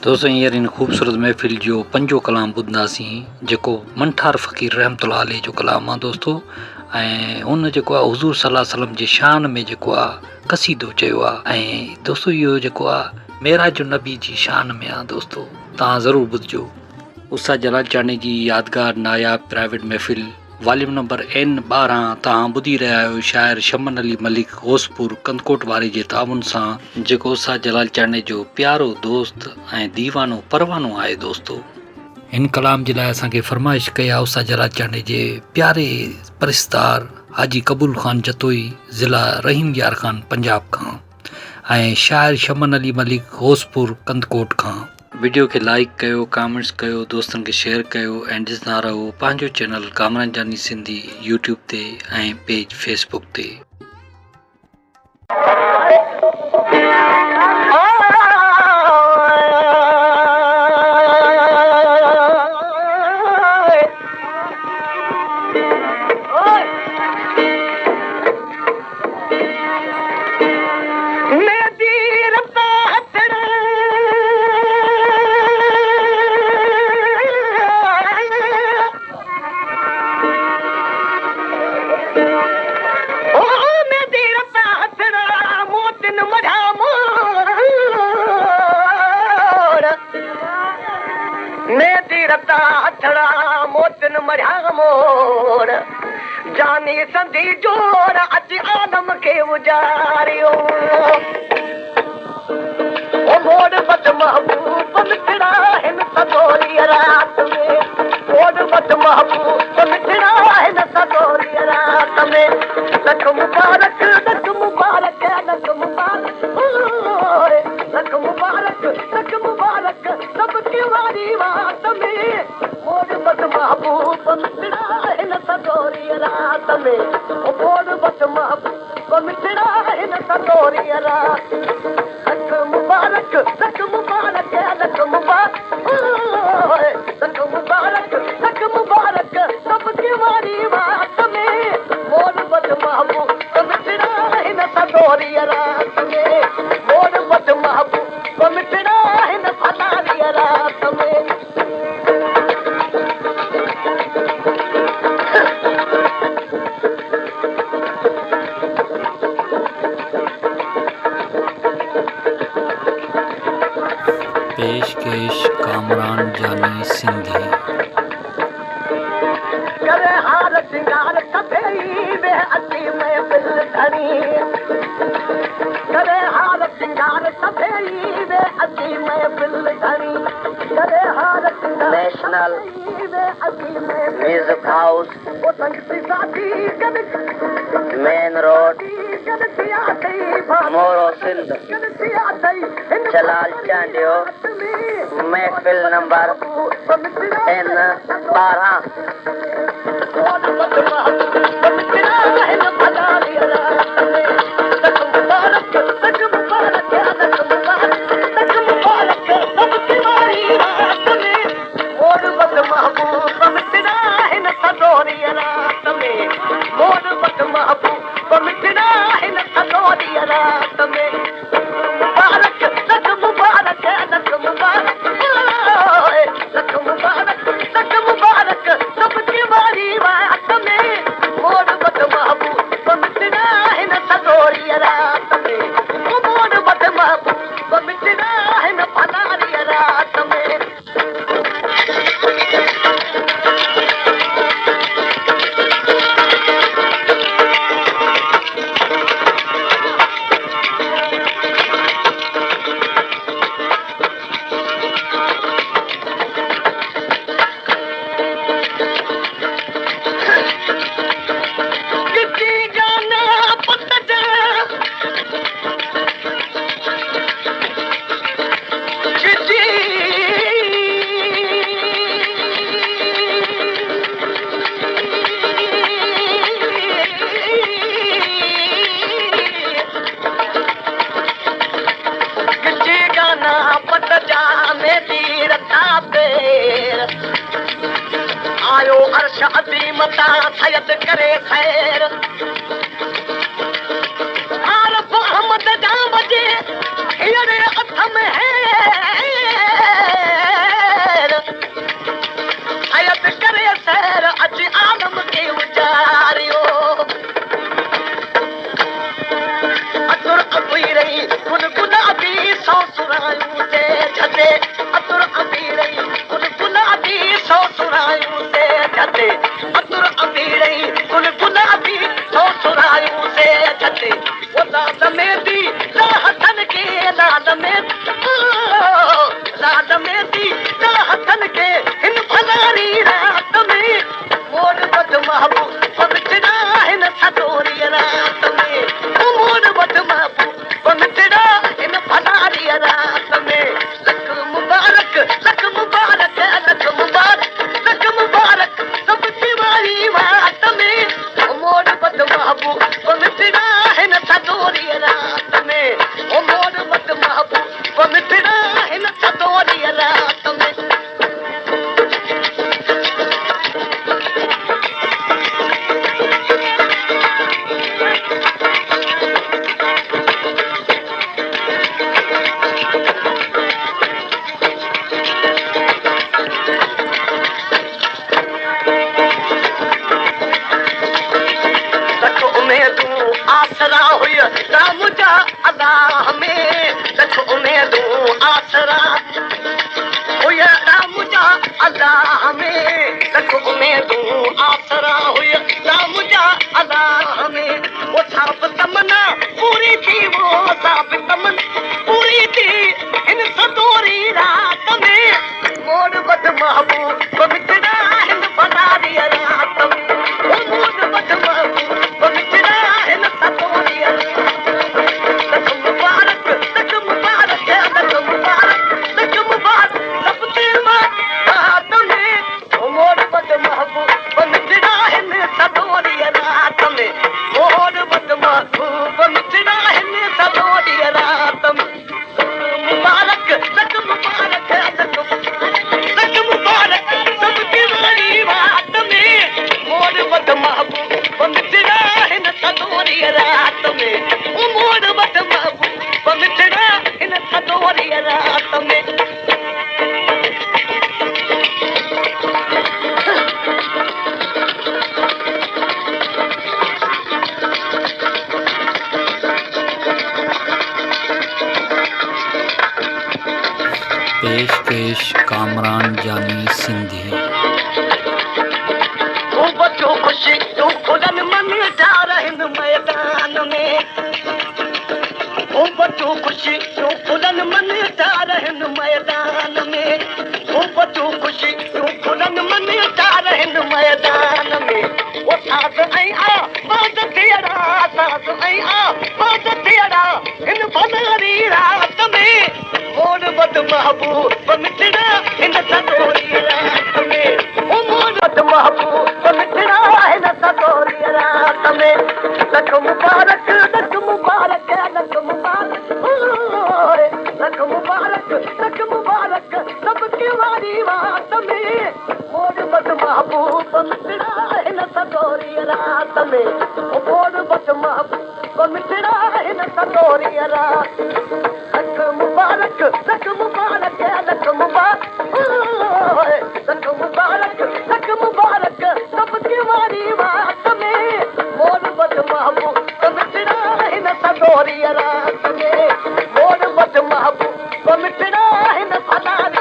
दोस्तों हींअर इन ख़ूबसूरत महफ़िल जो पंजो कलाम ॿुधंदासीं जेको मंठार फ़क़ीर रहमतुल्लाह अलैह जो कलाम आहे दोस्तो। ऐं हुन जेको आहे हुज़ूर सल्लल्लाहु अलैहि वसल्लम जे शान में जेको आहे क़सीदो चयो आहे। ऐं दोस्तो इहो जेको आहे मेराज जो नबी जी शान में आहे दोस्तो, तव्हां ज़रूरु ॿुधिजो। उस्ताद जलाल चांडनी जी यादगार नायाब प्राइवेट महफ़िल वॉल्यूम नंबर N12 तव्हां ॿुधी रहिया आहियो शाइर शमन अली मलिक होसपुर कंदकोट वारे जे ताउन सां, जेको उस्ताद जलाल चांडनी जो प्यारो दोस्त ऐं दीवानो परवानो आहे दोस्तो। हिन कलाम जे लाइ असांखे फरमाइश कई आहे उस्ताद जलाल चांडनी जे प्यारे परिस्तार हाजी कबूल ख़ान जतोई ज़िला रहीम यार ख़ान पंजाब खां ऐं शाइर शमन अली मलिक होसपुर कंदकोट खां। वीडियो खे लाइक कयो, कमेंट्स कयो, दोस्तनि खे शेयर कयो ऐं ॾिसंदा रहो पंहिंजो चैनल कामरान जानी सिंधी यूट्यूब ते ऐं पेज फेसबुक ते। मोतिन मरिया मोर जानी संधी जोर अच आदम के उजारियो ओ मोड़ बद महबूब मिठड़ा हिन सदोरी रात में, मोड़ बद महबूब मिठड़ा हिन सदोरी रात में। लख मुबारक लख मुबारक लख मुबारक लख मुबारक लख मुबारक सबकी वारी बात में, मोड़ बद महबूब मिठड़ा हिन सदोरी रात में, मोड़ बद महबूब मिठड़ा हिन सदोरी रात। लख मुबारक लख मुबारक लख मुबारक लख मुबारक लख मुबारक सबकी वारी बात में, मोड़ बद महबूब मिठड़ा हिन सदोरी रात में, मोड़ बद महबूब मिठड़ा हिन फलारी रात में। पेशकेश कामरान जानी सिंधी। करे हार सिंगार कथई वे अची महफिल धनी, करे हार सिंगार कथई वे अची महफिल धनी, करे हार सिंगार national music house main road Moro Sindh जलाल चांडियो महफिल नंबर N12। आयो अर्श अज़ीम ता सयद करे खैर आरफ अहमद जा बजे हीरे हथ में है सुरायूं से झटे अतुर अमीरई गुल गुलाबी सौ सुरायूं से झटे अतुर अमीरई गुल गुलाबी सौ सुरायूं से झटे वो लाल में दी हथन के लाल में हथन के हिन भलारी रात में मोर वट महबूब पवित्रा हिन सदोरी रात में मोर वट महबूब पवित्रा हिन भलारी रात में लख मुबारक लख मुबारक लख मुबारक लख मुबारक सब दिवाली रात में मोर वट महबूब पवित्रा हिन सदोरी रात में मोर वट महबूब पवित्रा हिन सदोरी रात में आसरा हुई राम जा अल्लाह में लख उम्मीदूं आसरा हुई राम जा अल्लाह में लख उम्मीदूं आसरा हुई राम जा अल्लाह में वो सब तमन्ना पूरी थी वो सब तमन्ना पूरी थी इन सदोरी रात में मोर वट महबूब पवित्रा हिन भलारी रात में मोर वट महबूब पवित्रा हिन सदोरी लख मुबारक लख मुबारक लख मुबारक लख मुबारक सब तेरा रात में मोर वट महबूब पवित्रा हिन सदोरी रात में मोर वट महबूब पवित्रा हिन सदोरी रात में मुबारक लख मुबारक लख मुबारक सब दिवाली रात में मोर वट महबूब पवित्रा हिन सदोरी रात में मोर वट महबूब पवित्रा हिन सदोरी रात में पेश कामरान जानी सिंधी वो बच्चों खुशी तू खुदन मन जा रहन मैदान में वो बच्चों खुशी तू खुदन मन जा रहन मैदान में वो बच्चों खुशी तू खुदन मन जा रहन मैदान में वो साथ आई आ बात तेरा साथ आई आ बात तेरा इन भलारी रात में मोर वट महबूब पवित्रा हिन सदोरी रात में मोर वट महबूब पवित्रा हिन सदोरी रात में लख मुबारक लख मुबारक लख मुबारक लख मुबारक लख मुबारक सब दिवाली रात में मोर वट महबूब पवित्रा हिन सदोरी रात में मोर वट महबूब पवित्रा हिन सदोरी रात लख मुबारक लख मुबारक लख मुबारक लख मुबारक लख मुबारक सब दिवाली रात में मोर वट महबूब पवित्रा हिन सदोरी रात में मोर वट महबूब पवित्रा हिन भलारी